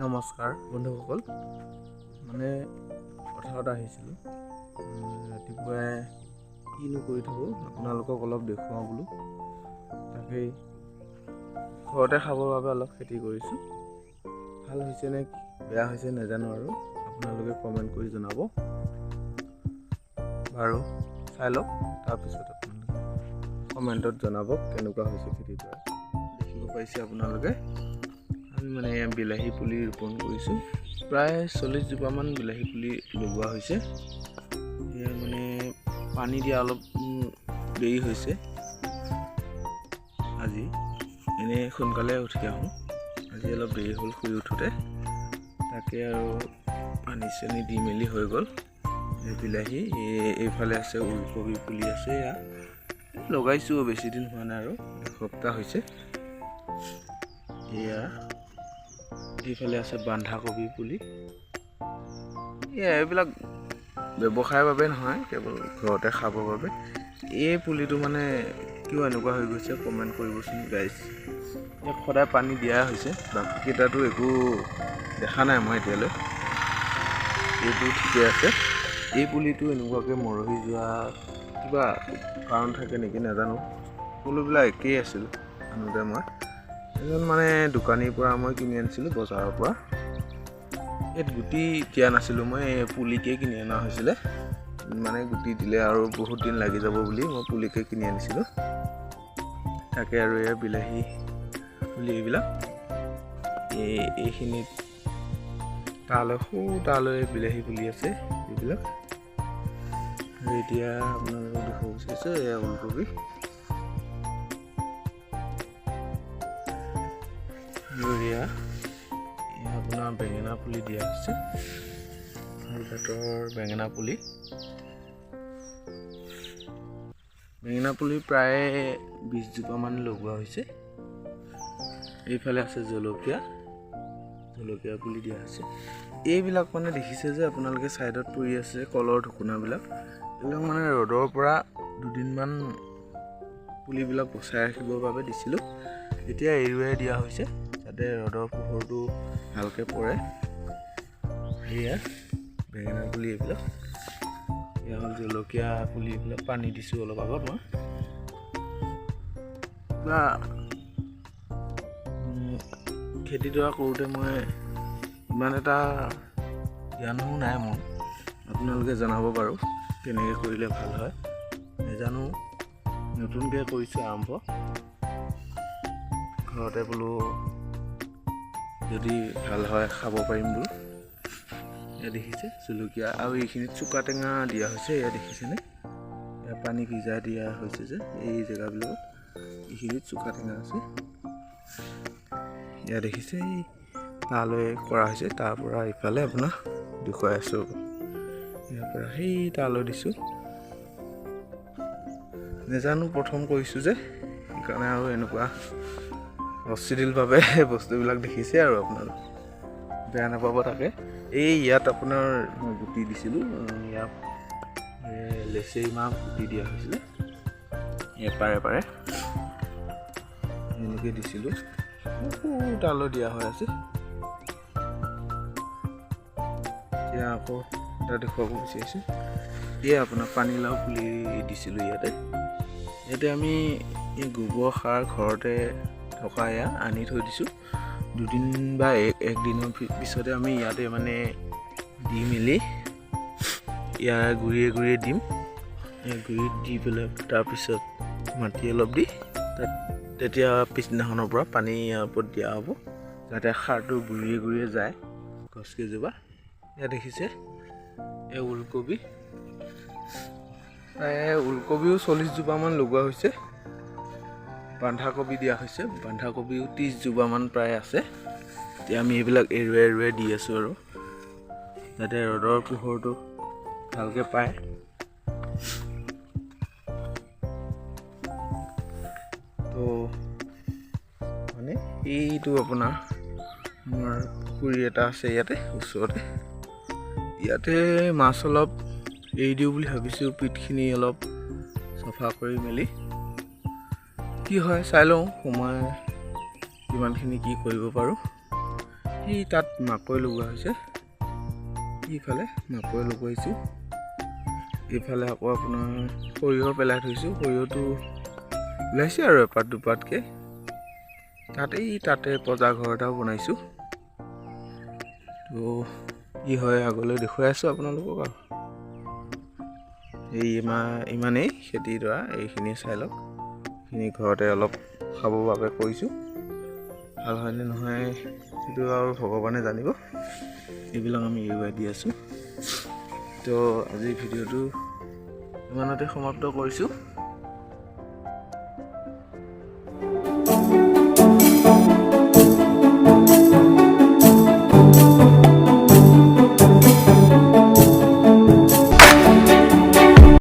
নমস্কাৰ বন্ধুসকল, মানে কথা এটা আহিছিলোঁ। ৰাতিপুৱাই কিনো কৰি থাকোঁ, আপোনালোকক অলপ দেখুৱাওঁ বোলো। তাকেই ঘৰতে খাবৰ বাবে অলপ খেতি কৰিছোঁ। ভাল হৈছে নে বেয়া হৈছে নাজানো, আৰু আপোনালোকে কমেণ্ট কৰি জনাব। বাৰু চাই লওক, তাৰপিছত আপোনালোকে কমেণ্টত জনাব কেনেকুৱা হৈছে খেতিটো। দেখিব পাইছে আপোনালোকে, আমি মানে বিলাহী পুলি ৰোপণ কৰিছোঁ। প্ৰায় 40 জোপামান বিলাহী পুলি লগোৱা হৈছে। এয়া মানে পানী দিয়া অলপ দেৰি হৈছে। আজি এনেই সোনকালে উঠি আহোঁ, আজি অলপ দেৰি হ'ল শুই উঠোঁতে। তাকে আৰু পানী চানী দি মেলি হৈ গ'ল। এই বিলাহী এইফালে আছে ওলকবি পুলি আছে, এয়া লগাইছোঁ, বেছি দিন হোৱা নাই আৰু এসপ্তাহ হৈছে। এয়া এইফালে আছে বন্ধাকবি পুলি। এইবিলাক ব্যৱসায়ৰ বাবে নহয়, কেৱল ঘৰতে খাবৰ বাবে। এই পুলিটো মানে কিয় এনেকুৱা হৈ গৈছে কমেণ্ট কৰিবচোন গাইজ। ইয়াক সদায় পানী দিয়া হৈছে, বাকীকেইটাতো একো দেখা নাই মই এতিয়ালৈ। এইটো ঠিকে আছে। এই পুলিটো এনেকুৱাকৈ মৰহি যোৱা কিবা কাৰণ থাকে নেকি নাজানো। সকলোবিলাক একেই আছিল আনোতে। মই এজন মানে দোকানীৰ পৰা মই কিনি আনিছিলোঁ, বজাৰৰ পৰা। ইয়াত গুটি দিয়া নাছিলোঁ মই, পুলিকে কিনি অনা হৈছিলে। মানে গুটি দিলে আৰু বহুত দিন লাগি যাব বুলি মই পুলিকে কিনি আনিছিলোঁ। তাকে আৰু এয়া বিলাহী পুলি এইবিলাক এইখিনিত তালৈ বিলাহী পুলি আছে এইবিলাক। আৰু এতিয়া আপোনালোকক দেখুৱাব বিচাৰিছোঁ, এয়া ওলকবি। এয়া আপোনাৰ বেঙেনা পুলি দিয়া হৈছে, ভাল জাতৰ বেঙেনা পুলি। বেঙেনা পুলি প্ৰায় 20 জোপামান লগোৱা হৈছে। এইফালে আছে জলকীয়া পুলি দিয়া হৈছে। এইবিলাক মানে দেখিছে যে আপোনালোকে ছাইডত পৰি আছে কলৰ ঢকুনাবিলাক, এইবিলাক মানে ৰ'দৰ পৰা দুদিনমান পুলিবিলাক বচাই ৰাখিবৰ বাবে দিছিলোঁ। এতিয়া এৰুৱাই দিয়া হৈছে যাতে ৰ'দৰ পোহৰটো ভালকৈ পৰে। সেয়া বেঙেনা পুলি এইবিলাক। এয়া হ'ল জলকীয়া পুলি, এইবিলাক পানী দিছোঁ অলপ আগত মই। কিবা খেতিডৰা কৰোঁতে মই ইমান এটা জ্ঞানো নাই মোৰ। আপোনালোকে জনাব বাৰু কেনেকৈ কৰিলে ভাল হয় নাজানো, নতুনকৈ কৰিছোঁ আৰম্ভ। ঘৰতে বোলো যদি ভাল হয় খাব পাৰিম বোলো। এয়া দেখিছে জলকীয়া, আৰু এইখিনিত চুকা টেঙা দিয়া হৈছে। এয়া দেখিছেনে, এয়া পানী ভিজাই দিয়া হৈছে যে এই জেগাবিলাকত, এইখিনিত চুকা টেঙা আছে। এয়া দেখিছে, তালৈ কৰা হৈছে। তাৰ পৰা ইফালে আপোনাৰ দেখুৱাই আছোঁ, ইয়াৰ পৰা সেই তালৈ দিছোঁ। নাজানো, প্ৰথম কৰিছোঁ যে সেইকাৰণে আৰু এনেকুৱা অশ্লীলভাৱে বস্তুবিলাক দেখিছে আৰু আপোনালোকে বেয়া নাপাব। তাকে এই ইয়াত আপোনাৰ মই গুটি দিছিলোঁ, ইয়াত লেচেৰি মাহ গুটি দিয়া হৈছিলে। ইয়াৰ পাৰে এনেকৈ দিছিলোঁ, তালৈ দিয়া হৈ আছে। এতিয়া আকৌ এটা দেখুৱাব বিচাৰিছোঁ, এয়া আপোনাৰ পানীলাও পুলি দিছিলোঁ ইয়াতে আমি এই গোবৰ সাৰ ঘৰতে থকা এয়া আনি থৈ দিছোঁ। দুদিন বা একদিনৰ পিছতে আমি ইয়াতে মানে দি মেলি ইয়াৰ গুৰিয়ে দিম। গুৰিত দি পেলাই তাৰপিছত মাটি অলপ দি তাত তেতিয়া পিছদিনাখনৰ পৰা পানী ইয়াৰ ওপৰত দিয়া হ'ব, যাতে সাৰটো গুৰিয়ে যায় গছকেইজোপা। এয়া দেখিছে, এই ওলকবি, প্ৰায় ওলকবিও 40 জোপামান লগোৱা হৈছে। বন্ধাকবি দিয়া হৈছে, বন্ধাকবিও 30 জোপামান প্ৰায় আছে। এতিয়া আমি এইবিলাক এৰুৱাই দি আছোঁ আৰু যাতে ৰ'দৰ পোহৰটো ভালকৈ পায়। তো মানে এইটো আপোনাৰ আমাৰ পুখুৰী এটা আছে ইয়াতে ওচৰতে, ইয়াতে মাছ অলপ এৰি দিওঁ বুলি ভাবিছোঁ। পিঠখিনি অলপ চফা কৰি মেলি কি হয় চাই লওঁ, সময় কিমানখিনি কি কৰিব পাৰোঁ। এই তাত মাকৈ লগোৱা হৈছে, ইফালে মাকৈ লগোৱাইছোঁ, এইফালে আকৌ আপোনাৰ সৰিয়হ পেলাই থৈছোঁ। সৰিয়হটো ওলাইছে আৰু এপাত দুপাতকৈ। তাতে পজা ঘৰ এটাও বনাইছোঁ। তো কি হয় আগলৈ দেখুৱাই আছোঁ আপোনালোকক। আৰু এই ইমানেই খেতিডৰা, এইখিনি চাই লওক। এইখিনি ঘৰতে অলপ খাবৰ বাবে কৰিছোঁ। ভাল হয়নে নহয় সেইটো আৰু ভগৱানে জানিব। এইবিলাক আমি এৰুৱাই দি আছোঁ। তো আজিৰ ভিডিঅ'টো ইমানতে সমাপ্ত কৰিছোঁ।